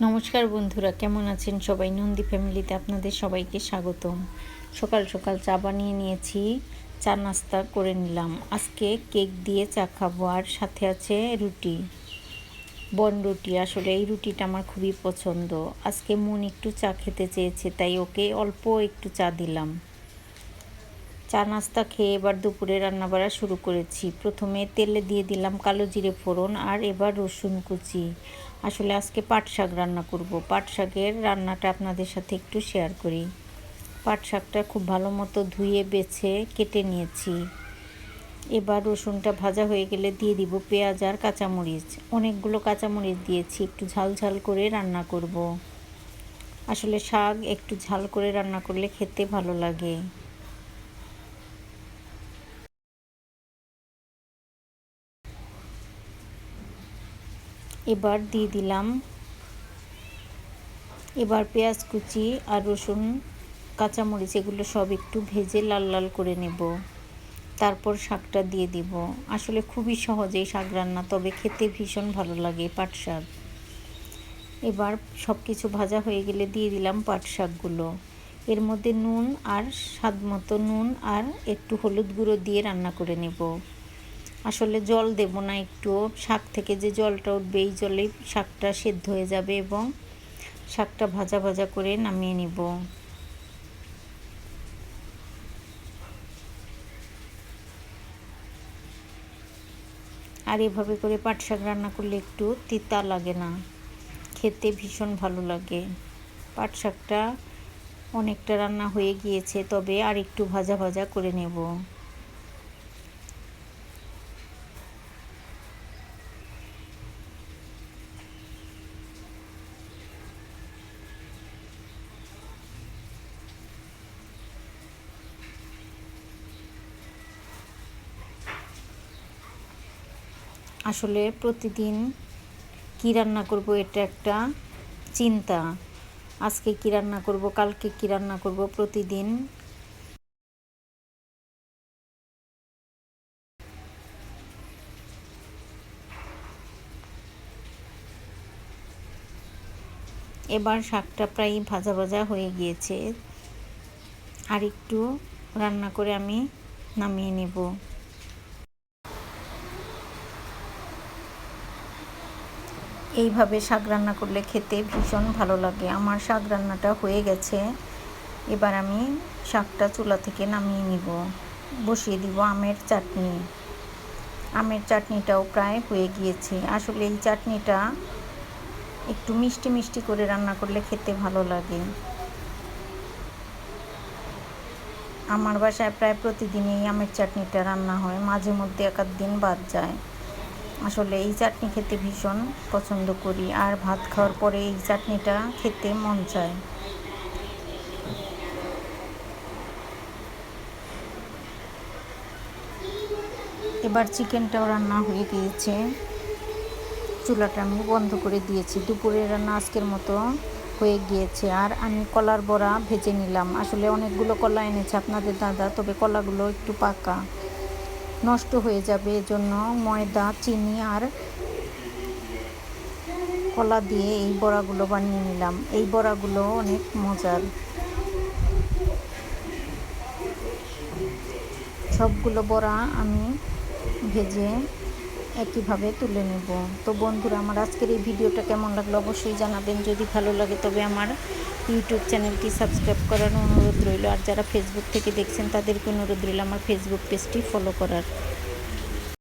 নমস্কার বন্ধুরা, কেমন আছেন সবাই? নন্দী ফ্যামিলিতে আপনাদের সবাইকে স্বাগতম। সকাল সকাল চা বানিয়ে নিয়েছি, চা নাস্তা করে নিলাম। আজকে কেক দিয়ে চা খাবো, আর সাথে আছে রুটি, বন রুটি। আসলে এই রুটিটা আমার খুবই পছন্দ। আজকে মন একটু চা খেতে চেয়েছে, তাই ওকে অল্প একটু চা দিলাম। চা নাস্তা খেয়ে এবার দুপুরে রান্নাবাড়া শুরু করেছি। প্রথমে তেলে দিয়ে দিলাম কালো জিরে ফোড়ন, আর এবার রসুন কুচি। আসলে আজকে পাট শাক রান্না করব। পাট শাকের রান্নাটা আপনাদের সাথে একটু শেয়ার করি। পাট শাকটা খুব ভালো মতো ধুয়ে বেছে কেটে নিয়েছি। এবার রসুনটা ভাজা হয়ে গেলে দিয়ে দিব পেঁয়াজ আর কাঁচামরিচ। অনেকগুলো কাঁচামরিচ দিয়েছি, একটু ঝাল ঝাল করে রান্না করব। আসলে শাক একটু ঝাল করে রান্না করলে খেতে ভালো লাগে। এবার দিয়ে দিলাম, এবার পেঁয়াজ কুচি আর রসুন কাঁচামরিচ এগুলো সব একটু ভেজে লাল লাল করে নেব। তারপর শাকটা দিয়ে দিব। আসলে খুবই সহজ এই শাক রান্না, তবে খেতে ভীষণ ভালো লাগে পাট শাক। এবার সব কিছু ভাজা হয়ে গেলে দিয়ে দিলাম পাট শাকগুলো। এর মধ্যে নুন আর স্বাদ মতো নুন আর একটু হলুদ গুঁড়ো দিয়ে রান্না করে নেব। আসলে জল দেব না, একটু শাক থেকে যে জলটা উঠবে এই জলেই শাকটা সেদ্ধ হয়ে যাবে এবং শাকটা ভাজা ভাজা করে নামিয়ে নিব। আর এভাবে করে পাট শাক রান্না করলে একটু তিতা লাগে না, খেতে ভীষণ ভালো লাগে। পাট শাকটা অনেকটা রান্না হয়ে গিয়েছে, তবে আর একটু ভাজা ভাজা করে নেব। আসলে প্রতিদিন কী রান্না করব এটা একটা চিন্তা। আজকে কী রান্না করব, কালকে কী রান্না করব, প্রতিদিন। এবার শাকটা প্রায় ভাজা ভাজা হয়ে গিয়েছে, আর একটু রান্না করে আমি নামিয়ে নেব। এইভাবে শাক রান্না করলে খেতে ভীষণ ভালো লাগে। আমার শাক রান্নাটা হয়ে গেছে। এবার আমি শাকটা চুলা থেকে নামিয়ে নিব। বসিয়ে দিব আমের চাটনি। আমের চাটনিটাও প্রায় হয়ে গিয়েছে। আসলে এই চাটনিটা একটু মিষ্টি মিষ্টি করে রান্না করলে খেতে ভালো লাগে। আমার বাসায় প্রায় প্রতিদিনই আমের চাটনিটা রান্না হয়, মাঝে মধ্যে এক আধ দিন বাদ যায়। আসলে এই চাটনি খেতে ভীষণ পছন্দ করি, আর ভাত খাওয়ার পরে এই চাটনিটা খেতে মন চায়। এবার চিকেনটাও রান্না হয়ে গিয়েছে। চুলাটা আমি বন্ধ করে দিয়েছি। দুপুরের রান্না আজকের মতো হয়ে গিয়েছে। আর আমি কলার বড়া ভেজে নিলাম। আসলে অনেকগুলো কলা এনেছে আপনাদের দাদা, তবে কলাগুলো একটু পাকা, নষ্ট হয়ে যাবে, এজন্য ময়দা, চিনি আর কলা দিয়ে এই বড়াগুলো বানিয়ে নিলাম। এই বড়াগুলো অনেক মজার। সবগুলো বড়া আমি ভেজে একইভাবে তুলে নেব। তো বন্ধুরা, আমার আজকের এই ভিডিওটা কেমন লাগলো অবশ্যই জানাবেন। যদি ভালো লাগে তবে আমার ইউটিউব চ্যানেলটি সাবস্ক্রাইব করার অনুরোধ রইল, আর যারা ফেসবুক থেকে দেখছেন তাদেরকে অনুরোধ রইল আমার ফেসবুক পেজটি ফলো করার।